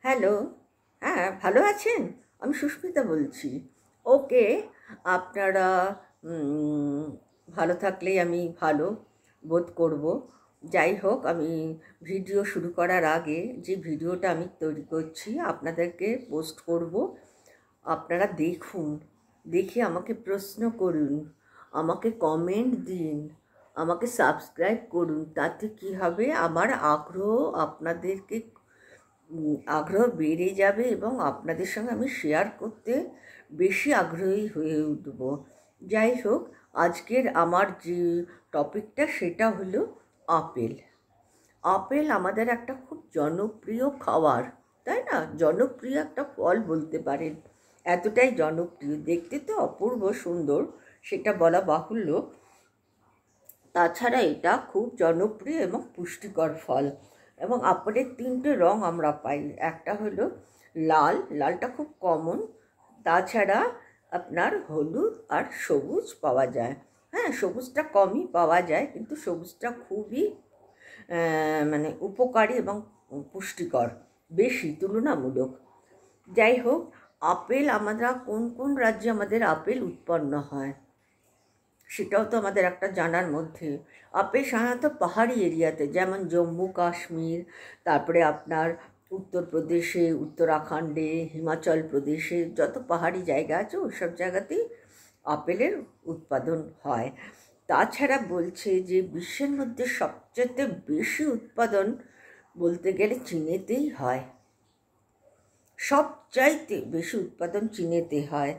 Hello. হ্যাঁ, ভালো আছেন? আমি সুস্মিতা বলছি। ওকে, আপনারা ভালো থাকলেই আমি ভালো বোধ করব। যাই হোক, আমি ভিডিও শুরু করার আগে যে ভিডিওটা আমি তৈরি করছি আপনাদেরকে পোস্ট করব। আপনারা দেখুন, দেখে আমাকে প্রশ্ন করুন, আমাকে কমেন্ট দিন, আমাকে সাবস্ক্রাইব করুন। তাতে কী হবে, আমার আগ্রহ আপনাদেরকে আগ্রহ বেড়ে যাবে এবং আপনাদের সঙ্গে আমি শেয়ার করতে বেশি আগ্রহী হয়ে উঠব। যাই হোক, আজকের আমার যে টপিকটা সেটা হলো আপেল। আপেল আমাদের একটা খুব জনপ্রিয় খাবার, তাই না? জনপ্রিয় একটা ফল বলতে পারেন। এতটাই জনপ্রিয়, দেখতে তো অপূর্ব সুন্দর, সেটা বলা বাহুল্য। তাছাড়া এটা খুব জনপ্রিয় এবং পুষ্টিকর ফল। এবং আপেলের তিনটে রং আমরা পাই। একটা হলো লাল, লালটা খুব কমন। তাছাড়া আপনার হলুদ আর সবুজ পাওয়া যায়। হ্যাঁ, সবুজটা কমই পাওয়া যায়, কিন্তু সবুজটা খুবই মানে উপকারী এবং পুষ্টিকর, বেশি তুলনামূলক। যাই হোক, আপেল আমরা কোন কোন রাজ্যে আমাদের আপেল উৎপন্ন হয় সেটাও তো আমাদের একটা জানার মধ্যে। আপেল সাধারণত পাহাড়ি এরিয়াতে, যেমন জম্মু কাশ্মীর, তারপরে আপনার উত্তরপ্রদেশে, উত্তরাখণ্ডে, হিমাচল প্রদেশে যত পাহাড়ি জায়গা আছে ওইসব জায়গাতেই আপেলের উৎপাদন হয়। তাছাড়া বলছে যে বিশ্বের মধ্যে সবচেয়ে বেশি উৎপাদন বলতে গেলে চীনেতেই হয়। সবচাইতে বেশি উৎপাদন চীনেতে হয়।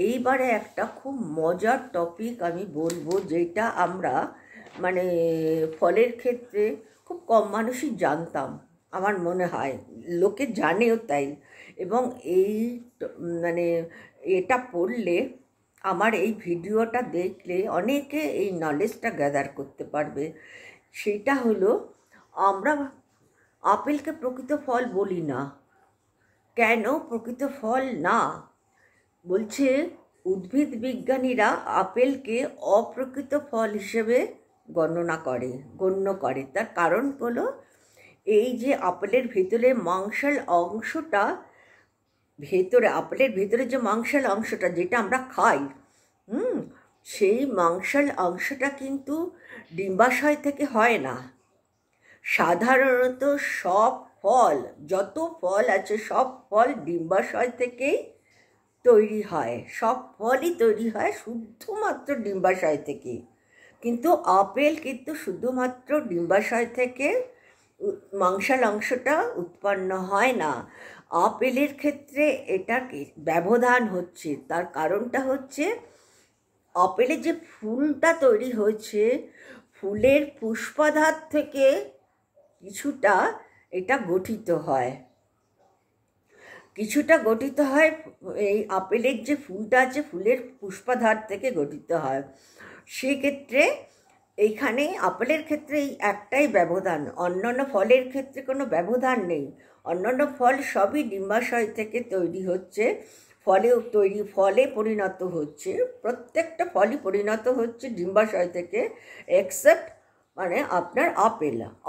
এইবারে একটা খুব মজার টপিক আমি বলবো, যেটা আমরা মানে ফলের ক্ষেত্রে খুব কম মানুষই জানতাম, আমার মনে হয় লোকে জানেও তাই। এবং এই মানে এটা পড়লে, আমার এই ভিডিওটা দেখলে অনেকে এই নলেজটা গ্যাদার করতে পারবে। সেটা হলো, আমরা আপেলকে প্রকৃত ফল বলি না। কেন প্রকৃত ফল না? বলছে উদ্ভিদ বিজ্ঞানীরা আপেলকে অপ্রকৃত ফল হিসেবে গণ্য করে। তার কারণ হলো, এই যে আপেলের ভেতরে মাংসল অংশটা, আপেলের ভেতরে যে মাংসল অংশটা যেটা আমরা খাই, সেই মাংসল অংশটা কিন্তু ডিম্বাশয় থেকে হয় না। সাধারণত সব ফল, যত ফল আছে সব ফল ডিম্বাশয় থেকেই তৈরি হয়। সব ফলই তৈরি হয় শুধুমাত্র ডিম্বাশয় থেকে। কিন্তু আপেল কিন্তু শুধুমাত্র ডিম্বাশয় থেকে মাংসল অংশটা উৎপন্ন হয় না। আপেলের ক্ষেত্রে এটা ব্যবধান হচ্ছে। তার কারণটা হচ্ছে, আপেলের যে ফুলটা তৈরি হয়েছে, ফুলের পুষ্পাধার থেকে কিছুটা এটা গঠিত হয়। এই আপেলের যে ফুলটা আছে, ফুলের পুষ্পাধার থেকে গঠিত হয়। সেক্ষেত্রে এইখানে আপেলের ক্ষেত্রে এই একটাই ব্যবধান, অন্যান্য ফলের ক্ষেত্রে কোনো ব্যবধান নেই। অন্যান্য ফল সবই ডিম্বাশয় থেকে তৈরি হচ্ছে, ফলে পরিণত হচ্ছে। প্রত্যেকটা ফলই পরিণত হচ্ছে ডিম্বাশয় থেকে, এক্সেপ্ট মানে আপনার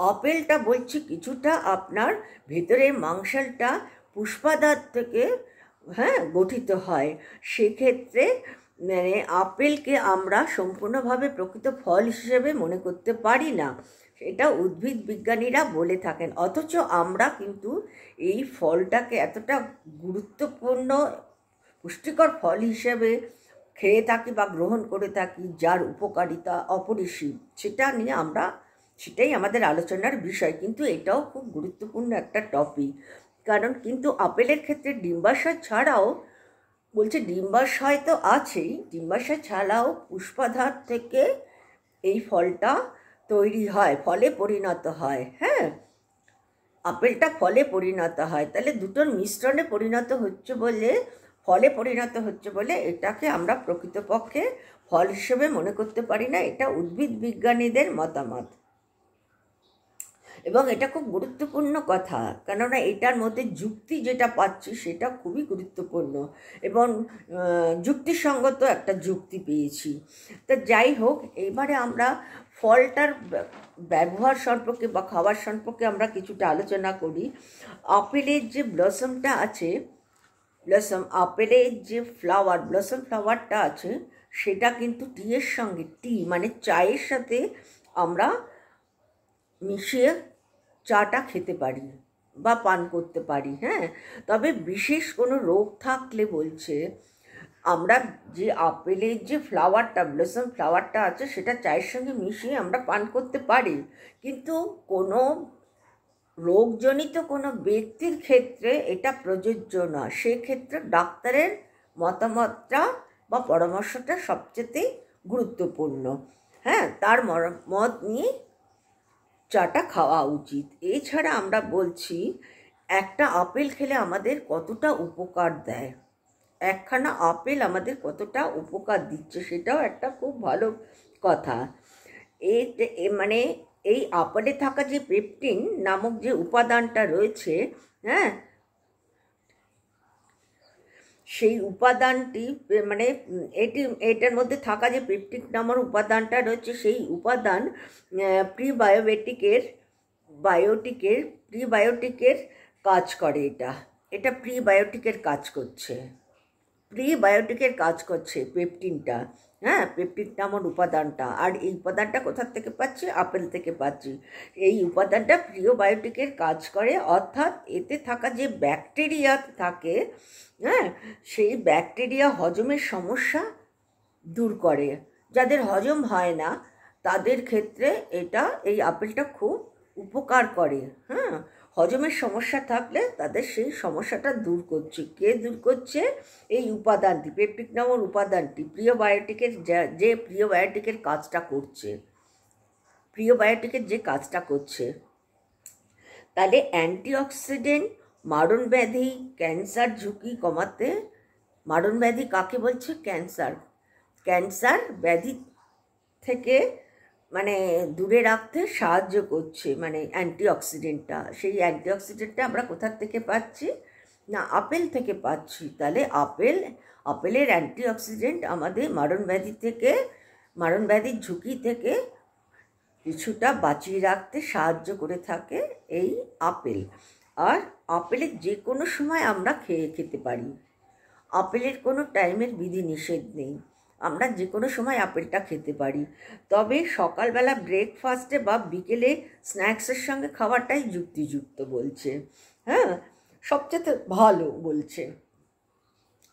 আপেলটা বলছি কিছুটা আপনার ভেতরের মাংসলটা পুষ্পাধার থেকে গঠিত হয়। সেক্ষেত্রে মানে আপেলকে আমরা সম্পূর্ণভাবে প্রকৃত ফল হিসেবে মনে করতে পারি না, এটা উদ্ভিদ বিজ্ঞানীরা বলে থাকেন। অথচ আমরা কিন্তু এই ফলটাকে এতটা গুরুত্বপূর্ণ পুষ্টিকর ফল হিসেবে খেয়ে থাকি বা গ্রহণ করে থাকি, যার উপকারিতা অপরিসীম। সেটাই আমাদের আলোচনার বিষয়। কিন্তু এটাও খুব গুরুত্বপূর্ণ একটা টপিক। কারণ কিন্তু আপেলের ক্ষেত্রে ডিম্বাশয় ছাড়াও, বলছে ডিম্বাশয় তো আছেই, ডিম্বাশয় ছাড়াও পুষ্পাধার থেকে এই ফলটা তৈরি হয়, ফলে পরিণত হয়। হ্যাঁ, আপেলটা ফলে পরিণত হয়। তাহলে দুটোর মিশ্রণে ফলে পরিণত হচ্ছে বলে এটাকে আমরা প্রকৃতপক্ষে ফল হিসেবে মনে করতে পারি না। এটা উদ্ভিদ বিজ্ঞানীদের মতামত। এবং এটা খুব গুরুত্বপূর্ণ কথা, কেননা এটার মধ্যে যুক্তি যেটা পাচ্ছি সেটা খুবই গুরুত্বপূর্ণ এবং যুক্তিসঙ্গত একটা যুক্তি পেয়েছি। তা যাই হোক, এইবারে আমরা ফলটার ব্যবহার সম্পর্কে বা খাবার সম্পর্কে আমরা কিছুটা আলোচনা করি। আপেলের যে ব্লসমটা আছে, আপেলের যে ব্লসম ফ্লাওয়ারটা আছে, সেটা কিন্তু টিয়ের সঙ্গে, মানে চায়ের সাথে আমরা মিশিয়ে চাটা খেতে পারি বা পান করতে পারি। হ্যাঁ, তবে বিশেষ কোনো রোগ থাকলে বলছে আমরা যে আপেলের যে ব্লসম ফ্লাওয়ারটা আছে সেটা চায়ের সঙ্গে মিশিয়ে আমরা পান করতে পারি, কিন্তু কোনো রোগজনিত কোনো ব্যক্তির ক্ষেত্রে এটা প্রযোজ্য না। সেক্ষেত্রে ডাক্তারের মতামতটা বা পরামর্শটা সবচেয়ে গুরুত্বপূর্ণ। হ্যাঁ, তার মত নিয়ে চাটা খাওয়া উচিত। এছাড়া আমরা বলছি একটা আপেল খেলে আমাদের কতটা উপকার দেয়, একখানা আপেল আমাদের কতটা উপকার দিচ্ছে, সেটাও একটা খুব ভালো কথা। মানে এই আপেলে থাকা যে পেপটিন নামক যে উপাদানটা রয়েছে, হ্যাঁ, সেই উপাদানটি মানে এটার মধ্যে থাকা যে পেপটিন নামক উপাদানটা রয়েছে, সেই উপাদান প্রিবায়োটিকের কাজ করে। এটা প্রিবায়োটিকের কাজ করছে পেপটিনটা। হ্যাঁ, পেপটিন নামক উপাদানটা। আর এই উপাদানটা কোথার থেকে পাচ্ছি? আপেল থেকে পাচ্ছি। এই উপাদানটা প্রিবায়োটিকের কাজ করে, অর্থাৎ এতে থাকা যে ব্যাকটেরিয়া থাকে, হ্যাঁ, সেই ব্যাকটেরিয়া হজমের সমস্যা দূর করে। যাদের হজম হয় না তাদের ক্ষেত্রে এই আপেলটা খুব উপকার করে। হ্যাঁ, হজমের সমস্যা থাকলে তাদের সেই সমস্যাটা দূর করছে। কে দূর করছে? এই উপাদানটি, পেপটিন নামক উপাদানটি প্রিবায়োটিকের কাজটা করছে। তাহলে অ্যান্টিঅক্সিডেন্ট মারণ ব্যাধি, ক্যান্সার ঝুঁকি কমাতে, মারণ ব্যাধি কাকে বলছে? ক্যান্সার ব্যাধি থেকে মানে দূরে রাখতে সাহায্য করছে, মানে অ্যান্টিঅক্সিডেন্টটা। সেই অ্যান্টিঅক্সিডেন্টটা আমরা কোথার থেকে পাচ্ছি? না, আপেল থেকে পাচ্ছি। তাহলে আপেলের অ্যান্টিঅক্সিডেন্ট আমাদের মারণ ব্যাধির ঝুঁকি থেকে কিছুটা বাঁচিয়ে রাখতে সাহায্য করে থাকে এই আপেল। আর আপেলের যে কোনো সময় আমরা খেতে পারি। আপেলের কোনো টাইমের বিধি নিষেধ নেই, আমরা যে কোনো সময় আপেলটা খেতে পারি। তবে সকালবেলা ব্রেকফাস্টে বা বিকেলে স্ন্যাক্সের সঙ্গে খাওয়াটাই যুক্তিযুক্ত বলছে। হ্যাঁ, সবচেয়ে ভালো বলছে।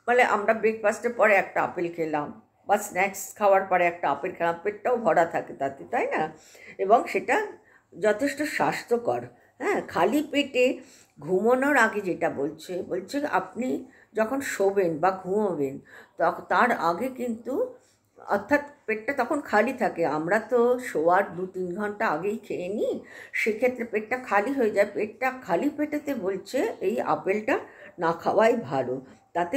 মানে আমরা ব্রেকফাস্টের পরে একটা আপেল খেলাম বা স্ন্যাক্স খাওয়ার পরে একটা আপেল খেলাম, পেটটাও ভরা থাকে তাতে, তাই না? এবং সেটা যথেষ্ট স্বাস্থ্যকর। হ্যাঁ, খালি পেটে ঘুমানোর আগে যেটা বলছে আপনি যখন শোবেন বা ঘুমোবেন তার আগে কিন্তু, অর্থাৎ পেটটা তখন খালি থাকে, আমরা তো শোয়ার 2-3 ঘন্টা আগেই খেয়ে নিই, সেক্ষেত্রে পেটটা খালি হয়ে যায়। পেটটা খালি পেটেতে বলছে এই আপেলটা না খাওয়াই ভালো। তাতে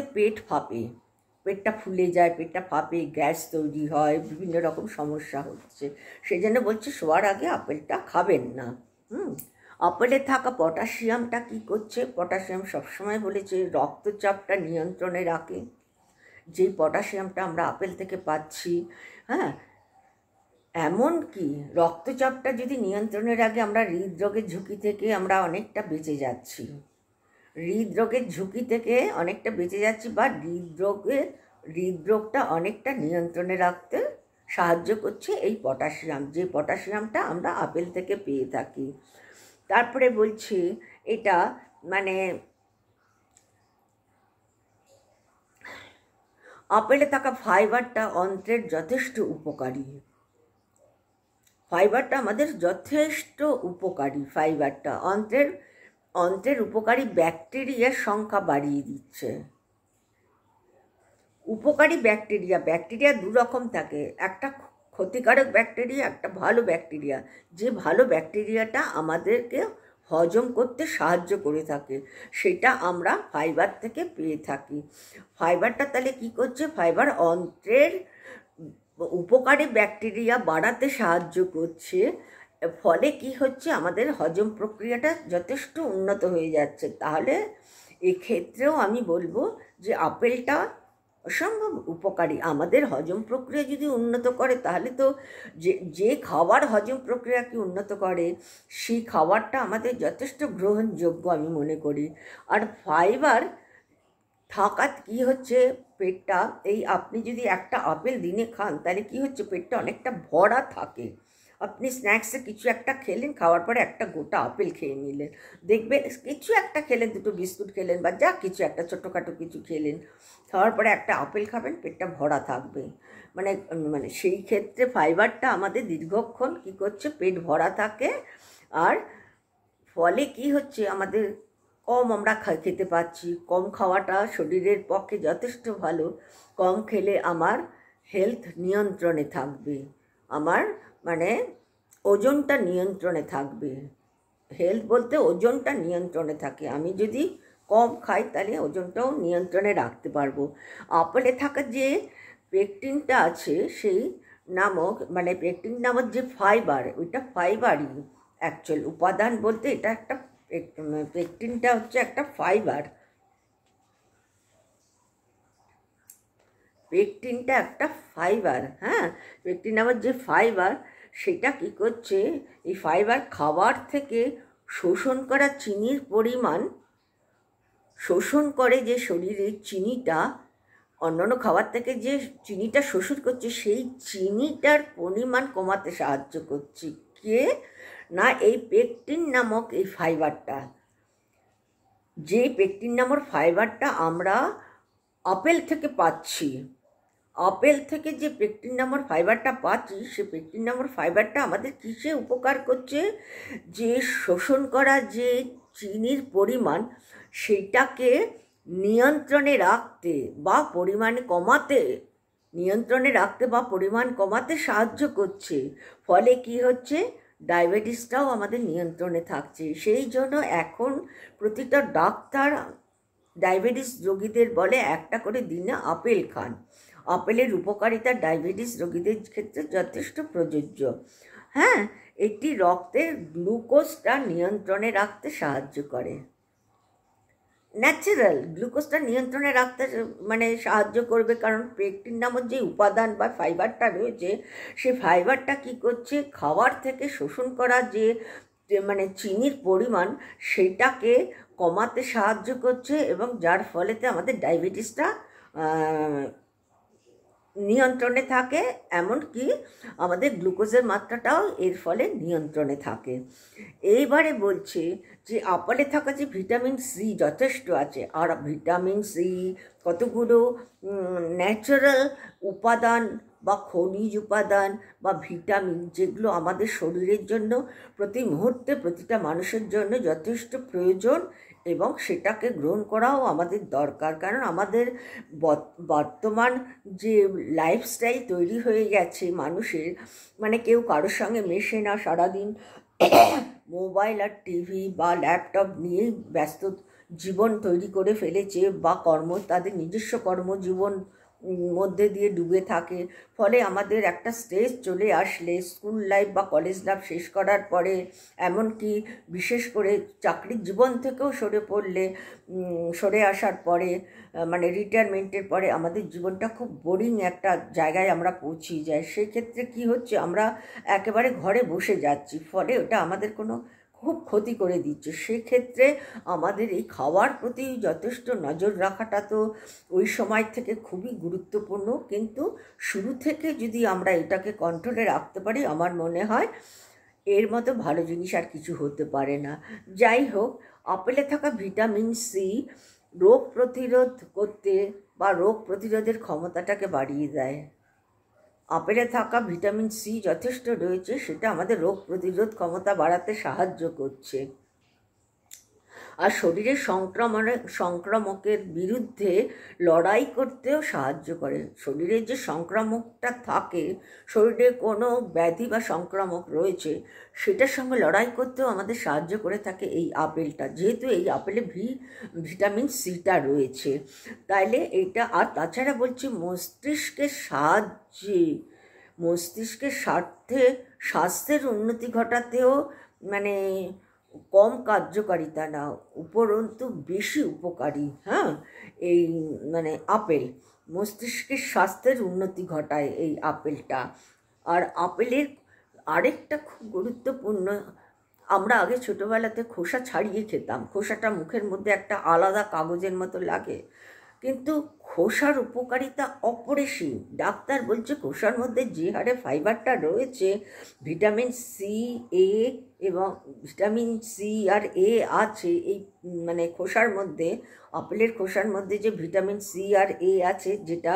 পেটটা ফুলে যায়, পেটটা ফাঁপে, গ্যাস তৈরি হয়, বিভিন্ন রকম সমস্যা হচ্ছে। সেই জন্য বলছে শোয়ার আগে আপেলটা খাবেন না। আপেলে থাকা পটাশিয়ামটা কি করছে? পটাশিয়াম সবসময় বলেছে রক্তচাপটা নিয়ন্ত্রণে রাখে। যেই পটাশিয়ামটা আমরা আপেল থেকে পাচ্ছি, হ্যাঁ, এমনকি রক্তচাপটা যদি নিয়ন্ত্রণে রাখে, আমরা হৃদরোগের ঝুঁকি থেকে আমরা অনেকটা বেঁচে যাচ্ছি। বা হৃদরোগটা অনেকটা নিয়ন্ত্রণে রাখতে সাহায্য করছে এই পটাশিয়াম, যে পটাশিয়ামটা আমরা আপেল থেকে পেয়ে থাকি। তারপরে বলছি এটা মানে আপেলে থাকা ফাইবারটা অন্ত্রের যথেষ্ট উপকারী। ফাইবারটা আমাদের যথেষ্ট উপকারী। ফাইবারটা অন্ত্রের উপকারী ব্যাকটেরিয়ার সংখ্যা বাড়িয়ে দিচ্ছে। উপকারী ব্যাকটেরিয়া 2 রকম থাকে, একটা ক্ষতিকারক ব্যাকটেরিয়া, একটা ভালো ব্যাকটেরিয়া। যে ভালো ব্যাকটেরিয়াটা আমাদেরকে হজম করতে সাহায্য করে থাকে, সেটা আমরা ফাইবার থেকে পেয়ে থাকি। ফাইবারটা তাহলে কি করছে? ফাইবার অন্ত্রের উপকারী ব্যাকটেরিয়া বাড়াতে সাহায্য করছে। ফলে কি হচ্ছে? আমাদের হজম প্রক্রিয়াটা যথেষ্ট উন্নত হয়ে যাচ্ছে। তাহলে এক্ষেত্রেও আমি বলবো যে আপেলটা অসম্ভব উপকারী। আমাদের হজম প্রক্রিয়া যদি উন্নত করে তাহলে তো যে যে খাবার হজম প্রক্রিয়াকে উন্নত করে সেই খাবারটা আমাদের যথেষ্ট গ্রহণযোগ্য আমি মনে করি। আর ফাইবার থাকা কি হচ্ছে, পেটটা এই আপনি যদি একটা আপেল দিনে খান তাহলে কি হচ্ছে, পেটটা অনেকটা ভরা থাকে। আপনি স্ন্যাক্সে কিছু একটা খেলেন, খাওয়ার পরে একটা গোটা আপেল খেয়ে নিলেন, দেখবেন কিছু একটা খেলেন, দুটো বিস্কুট খেলেন বা যা কিছু একটা ছোটোখাটো কিছু খেলেন, খাওয়ার পরে একটা আপেল খাবেন, পেটটা ভরা থাকবে। মানে মানে সেই ক্ষেত্রে ফাইবারটা আমাদের দীর্ঘক্ষণ কী করছে, পেট ভরা থাকে। আর ফলে কি হচ্ছে, আমাদের কম আমরা খেতে পাচ্ছি। কম খাওয়াটা শরীরের পক্ষে যথেষ্ট ভালো। কম খেলে আমার হেলথ নিয়ন্ত্রণে থাকবে, আমার মানে ওজনটা নিয়ন্ত্রণে থাকবে। হেলথ বলতে ওজনটা নিয়ন্ত্রণে থাকে। আমি যদি কম খাই তাহলে ওজনটাও নিয়ন্ত্রণে রাখতে পারবো। আপেলে থাকা যে পেকটিনটা আছে সেই নামক মানে পেকটিন নামক যে ফাইবার, ওইটা ফাইবারই অ্যাকচুয়াল উপাদান বলতে এটা একটা পেকটিনটা হচ্ছে একটা ফাইবার। পেকটিনটা একটা ফাইবার, হ্যাঁ। পেকটিন নামক যে ফাইবার সেটা কী করছে, এই ফাইবার খাবার থেকে শোষণ করা চিনির পরিমাণ শোষণ করে, যে শরীরে চিনিটা অন্যান্য খাবার থেকে যে চিনিটা শোষণ করছে সেই চিনিটার পরিমাণ কমাতে সাহায্য করছে কে না, এই পেকটিন নামক এই ফাইবারটা। যে পেকটিন নামক ফাইবারটা আমরা আপেল থেকে পাচ্ছি, আপেল থেকে যে পেকটিন নামক ফাইবারটা পাচ্ছি, সে পেকটিন নামক ফাইবারটা আমাদের কিসে উপকার করছে, যে শোষণ করা যে চিনির পরিমাণ সেটাকে নিয়ন্ত্রণে রাখতে বা পরিমাণ কমাতে সাহায্য করছে। ফলে কি হচ্ছে, ডায়াবেটিসটাও আমাদের নিয়ন্ত্রণে থাকছে। সেই জন্য এখন প্রতিটা ডাক্তার ডায়াবেটিস রোগীদের বলে একটা করে দিনে আপেল খান। আপেলের উপকারিতা ডায়াবেটিস রোগীদের ক্ষেত্রে যথেষ্ট প্রযোজ্য। হ্যাঁ, এটি রক্তের গ্লুকোজটা নিয়ন্ত্রণে রাখতে সাহায্য করে। ন্যাচারাল গ্লুকোজটা নিয়ন্ত্রণে রাখতে মানে সাহায্য করবে, কারণ পেকটিন নামক যে উপাদান বা ফাইবারটা রয়েছে সেই ফাইবারটা কী করছে, খাবার থেকে শোষণ করা যে মানে চিনির পরিমাণ সেটাকে কমাতে সাহায্য করছে, এবং যার ফলেতে আমাদের ডায়াবেটিসটা নিয়ন্ত্রণে থাকে। এমনকি আমাদের গ্লুকোজের মাত্রাটাও এর ফলে নিয়ন্ত্রণে থাকে। এইবারে বলছে যে আপেলে থাকা যে ভিটামিন সি যথেষ্ট আছে, আর ভিটামিন সি কতগুলো ন্যাচারাল উপাদান বা খনিজ উপাদান বা ভিটামিন যেগুলো আমাদের শরীরের জন্য প্রতি মুহূর্তে প্রতিটা মানুষের জন্য যথেষ্ট প্রয়োজন, এবং সেটাকে গ্রহণ করাও আমাদের দরকার। কারণ আমাদের বর্তমান যে লাইফস্টাইল তৈরি হয়ে গেছে মানুষের, মানে কেউ কারোর সঙ্গে মেশে না, সারাদিন মোবাইল আর টিভি বা ল্যাপটপ নিয়েই ব্যস্ত জীবন তৈরি করে ফেলেছে, বা তাদের নিজস্ব কর্মজীবন মধ্যে দিয়ে ডুবে থাকে। ফলে আমাদের একটা স্টেজ চলে আসলে স্কুল লাইফ বা কলেজ লাইফ শেষ করার পরে, এমনকি বিশেষ করে চাকরির জীবন থেকেও সরে আসার পরে, মানে রিটায়ারমেন্টের পরে আমাদের জীবনটা খুব বোরিং একটা জায়গায় আমরা পৌঁছিয়ে যাই। সেক্ষেত্রে কি হচ্ছে, আমরা একেবারে ঘরে বসে যাচ্ছি, ফলে ওটা আমাদের খুব ক্ষতি করে দিচ্ছে। সেক্ষেত্রে আমাদের এই খাওয়ার প্রতি যথেষ্ট নজর রাখাটা তো ওই সময় থেকে খুবই গুরুত্বপূর্ণ, কিন্তু শুরু থেকে যদি আমরা এটাকে কন্ট্রোলে রাখতে পারি, আমার মনে হয় এর মতো ভালো জিনিস আর কিছু হতে পারে না। যাই হোক, আপেলে থাকা ভিটামিন সি রোগ প্রতিরোধ করতে বা রোগ প্রতিরোধের ক্ষমতাটাকে বাড়িয়ে দেয়। আপেলে থাকা ভিটামিন সি যথেষ্ট রয়েছে, সেটা আমাদের রোগ প্রতিরোধ ক্ষমতা বাড়াতে সাহায্য করছে, আর শরীরের সংক্রামকের বিরুদ্ধে লড়াই করতেও সাহায্য করে। শরীরের যে সংক্রামকটা থাকে, শরীরে কোনো ব্যাধি বা সংক্রামক রয়েছে, সেটার সঙ্গে লড়াই করতেও আমাদের সাহায্য করে থাকে এই আপেলটা, যেহেতু এই আপেলে ভিটামিন সিটা রয়েছে। তাইলে এইটা, আর তাছাড়া বলছি মস্তিষ্কের স্বাস্থ্যের উন্নতি ঘটাতেও মানে কম কার্যকারিতা না, উপরন্তু বেশি উপকারী। হ্যাঁ, এই মানে আপেল মস্তিষ্কের স্বাস্থ্যের উন্নতি ঘটায় এই আপেলটা। আর আপেলের আরেকটা খুব গুরুত্বপূর্ণ, আমরা আগে ছোটোবেলাতে খোসা ছাড়িয়ে খেতাম, খোসাটা মুখের মধ্যে একটা আলাদা কাগজের মতো লাগে, কিন্তু খোসার উপকারিতা অপরিসীম। ডাক্তার বলছে খোসার মধ্যে যে হারে ফাইবারটা রয়েছে, ভিটামিন সি, এ, এবং ভিটামিন সি আর এ আছে এই মানে খোসার মধ্যে, আপেলের খোসার মধ্যে যে ভিটামিন সি আর এ আছে, যেটা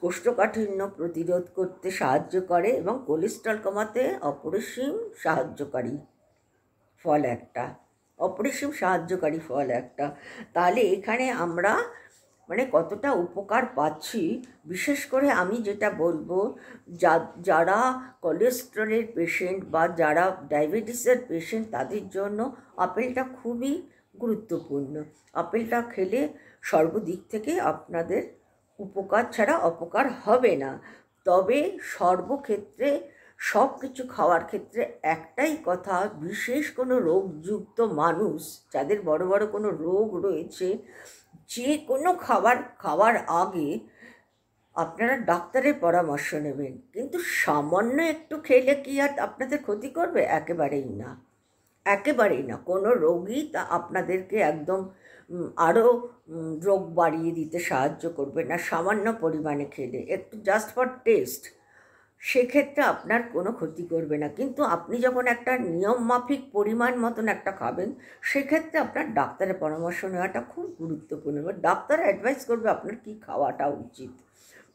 কোষ্ঠকাঠিন্য প্রতিরোধ করতে সাহায্য করে এবং কোলেস্ট্রল কমাতে অপরিসীম সাহায্যকারী ফল একটা, অপরিসীম সাহায্যকারী ফল একটা। তাহলে এখানে আমরা মানে কতটা উপকার পাচ্ছি। বিশেষ করে আমি যেটা বলবো, যারা কোলেস্টেরলের পেশেন্ট বা যারা ডায়াবেটিসের পেশেন্ট, তাদের জন্য আপেলটা খুবই গুরুত্বপূর্ণ। আপেলটা খেলে সর্বদিক থেকে আপনাদের উপকার ছাড়া অপকার হবে না। তবে সর্বক্ষেত্রে সব কিছু খাওয়ার ক্ষেত্রে একটাই কথা, বিশেষ কোনো রোগযুক্ত মানুষ, যাদের বড় বড় কোনো রোগ রয়েছে, যে কোনো খাবার খাওয়ার আগে আপনারা ডাক্তারের পরামর্শ নেবেন। কিন্তু সামান্য একটু খেলে কি আর আপনাদের ক্ষতি করবে? একেবারেই না, একেবারেই না। কোনো রোগই তা আপনাদেরকে একদম আরও রোগ বাড়িয়ে দিতে সাহায্য করবে না। সামান্য পরিমাণে খেলে, একটু জাস্ট ফর টেস্ট, সেক্ষেত্রে আপনার কোনো ক্ষতি করবে না। কিন্তু আপনি যখন একটা নিয়ম মাফিক পরিমাণ মতন একটা খাবেন, সেক্ষেত্রে আপনার ডাক্তারের পরামর্শ নেওয়াটা খুব গুরুত্বপূর্ণ। এবার ডাক্তার অ্যাডভাইস করবে আপনার কী খাওয়াটা উচিত,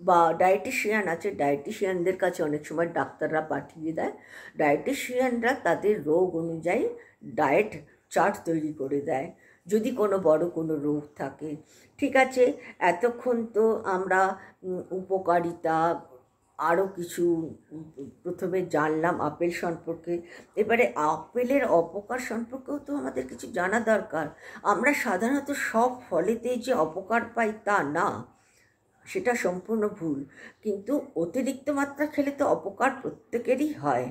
বা ডায়েটিশিয়ান আছে, ডায়েটিশিয়ানদের কাছে অনেক সময় ডাক্তাররা পাঠিয়ে দেয়। ডায়েটিশিয়ানরা তাদের রোগ অনুযায়ী ডায়েট চার্ট তৈরি করে দেয়, যদি কোনো বড় কোনো রোগ থাকে। ঠিক আছে, এতক্ষণ তো আমরা উপকারিতা আরও কিছু প্রথমে জানলাম আপেল সম্পর্কে। এবারে আপেলের অপকার সম্পর্কেও তো আমাদের কিছু জানা দরকার। আমরা সাধারণত সব ফলেতে যে অপকার পাই তা না, সেটা সম্পূর্ণ ভুল। কিন্তু অতিরিক্ত মাত্রা খেলে তো অপকার প্রত্যেকেরই হয়,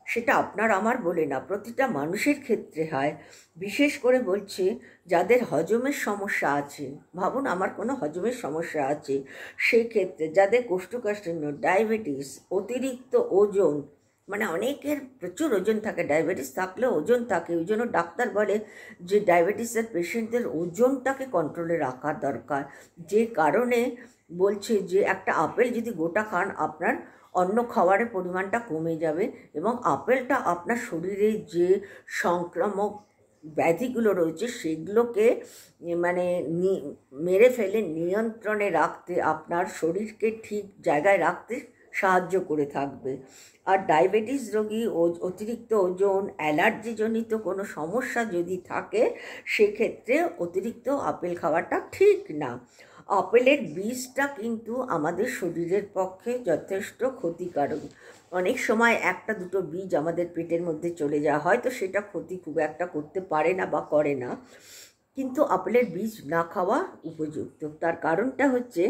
সেটা আপনার আমার বলে না, প্রতিটা মানুষের ক্ষেত্রে হয়। বিশেষ করে বলছে যাদের হজমের সমস্যা আছে, ভাবুন আমার কোনো হজমের সমস্যা আছে, সেই ক্ষেত্রে যাদের কোষ্ঠকাঠিন্য, ডায়াবেটিস, অতিরিক্ত ওজন, মানে অনেকের প্রচুর ওজন থাকে, ডায়াবেটিস থাকলেও ওজন থাকে, ওই জন্য ডাক্তার বলে যে ডায়াবেটিসের পেশেন্টদের ওজনটাকে কন্ট্রোলে রাখা দরকার। যে কারণে বলছে যে একটা আপেল যদি গোটা খান, আপনার অন্য খাবারের পরিমাণটা কমে যাবে এবং আপেলটা আপনার শরীরে যে সংক্রামক ব্যাধিগুলো রয়েছে সেগুলোকে মানে মেরে ফেলে নিয়ন্ত্রণে রাখতে, আপনার শরীরকে ঠিক জায়গায় রাখতে সাহায্য করে থাকবে। আর ডায়াবেটিস রোগী, অতিরিক্ত ওজন, অ্যালার্জিজনিত কোনো সমস্যা যদি থাকে, সেক্ষেত্রে অতিরিক্ত আপেল খাওয়াটা ঠিক না। আপেলের বীজটা কিন্তু আমাদের শরীরের পক্ষে যথেষ্ট ক্ষতিকারক। অনেক সময় একটা দুটো বীজ আমাদের পেটের মধ্যে চলে যাওয়া, হয়তো সেটা ক্ষতি খুব একটা করতে পারে না বা করে না, কিন্তু আপেলের বীজ না খাওয়া উপযুক্ত। তার কারণটা হচ্ছে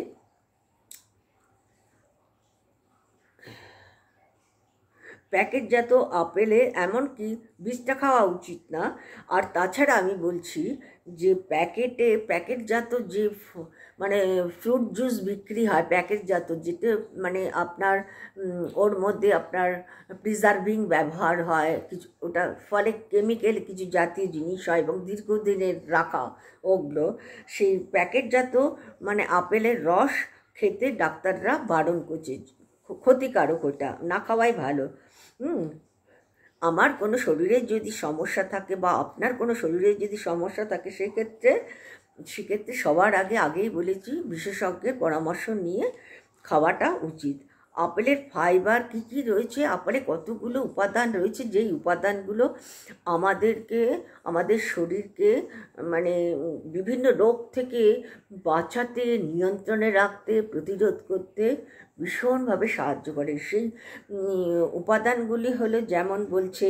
প্যাকেটজাত আপেলে এমনকি বীজটা খাওয়া উচিত না। আর তাছাড়া আমি বলছি যে প্যাকেটজাত যে মানে ফ্রুট জুস বিক্রি হয় প্যাকেটজাত, যেটা মানে আপনার ওর মধ্যে আপনার প্রিজার্ভিং ব্যবহার হয় কিছু, ওটা ফলে কেমিক্যাল কিছু জাতীয় জিনিস হয় এবং দীর্ঘদিনের রাখা ওগুলো, সেই প্যাকেটজাত মানে আপেলের রস খেতে ডাক্তাররা বারণ করছে, ক্ষতিকারক, ওটা না খাওয়াই ভালো। আমার কোনো শরীরের যদি সমস্যা থাকে বা আপনার কোনো শরীরের যদি সমস্যা থাকে, সেক্ষেত্রে সবার আগেই বলেছি বিশেষজ্ঞের পরামর্শ নিয়ে খাওয়াটা উচিত। আপেলের ফাইবার কী কী রয়েছে, আপেলে কতগুলো উপাদান রয়েছে, যেই উপাদানগুলো আমাদের শরীরকে মানে বিভিন্ন রোগ থেকে বাঁচাতে, নিয়ন্ত্রণে রাখতে, প্রতিরোধ করতে ভীষণভাবে সাহায্য করে। সেই উপাদানগুলি হলো, যেমন বলছে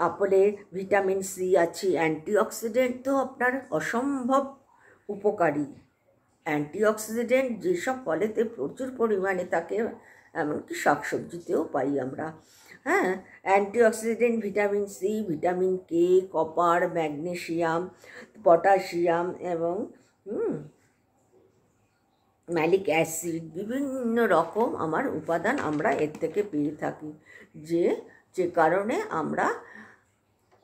আপেলে ভিটামিন সি আছে, অ্যান্টিঅক্সিডেন্ট তো আপনার অসম্ভব উপকারী। অ্যান্টিঅক্সিডেন্ট যেসব ফলেতে প্রচুর পরিমাণে থাকে, এমনকি শাকসবজিতেও পাই আমরা। হ্যাঁ, antioxidant vitamin C, vitamin K, copper, magnesium, potassium এবং ম্যালিক অ্যাসিড, বিভিন্ন রকম আমার উপাদান আমরা এর থেকে পেয়ে থাকি, যে কারণে আমরা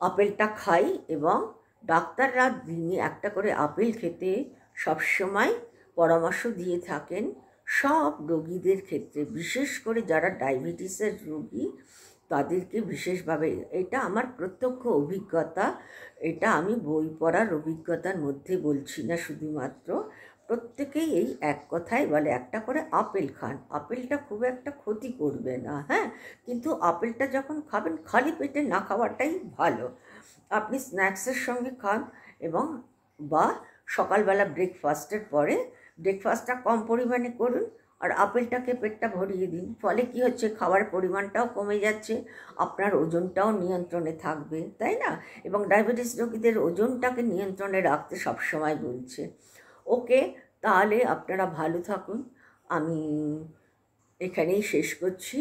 আপেলটা খাই। এবং ডাক্তাররা দিনে একটা করে আপেল খেতে সবসময় পরামর্শ দিয়ে থাকেন সব রোগীদের ক্ষেত্রে, বিশেষ করে যারা ডায়াবেটিসের রোগী তাদেরকে বিশেষভাবে। এটা আমার প্রত্যক্ষ অভিজ্ঞতা, এটা আমি বই পড়ার অভিজ্ঞতার মধ্যে বলছি না শুধুমাত্র। প্রত্যেকেই এই এক কথাই বলে একটা করে আপেল খান, আপেলটা খুব একটা ক্ষতি করবে না। হ্যাঁ, কিন্তু আপেলটা যখন খাবেন খালি পেটে না খাওয়াটাই ভালো। আপনি স্ন্যাক্সের সঙ্গে খান এবং বা সকালবেলা ব্রেকফাস্টের পরে ব্রেকফাস্টটা কম পরিমাণে করুন আর আপেলটাকে পেটটা ভরিয়ে দিন। ফলে কি হচ্ছে, খাওয়ার পরিমাণটাও কমে যাচ্ছে, আপনার ওজনটাও নিয়ন্ত্রণে থাকবে, তাই না? এবং ডায়াবেটিস রোগীদের ওজনটাকে নিয়ন্ত্রণে রাখতে সবসময় বলছে। ওকে, তাহলে আপনারা ভালো থাকুন, আমি এখানেই শেষ করছি।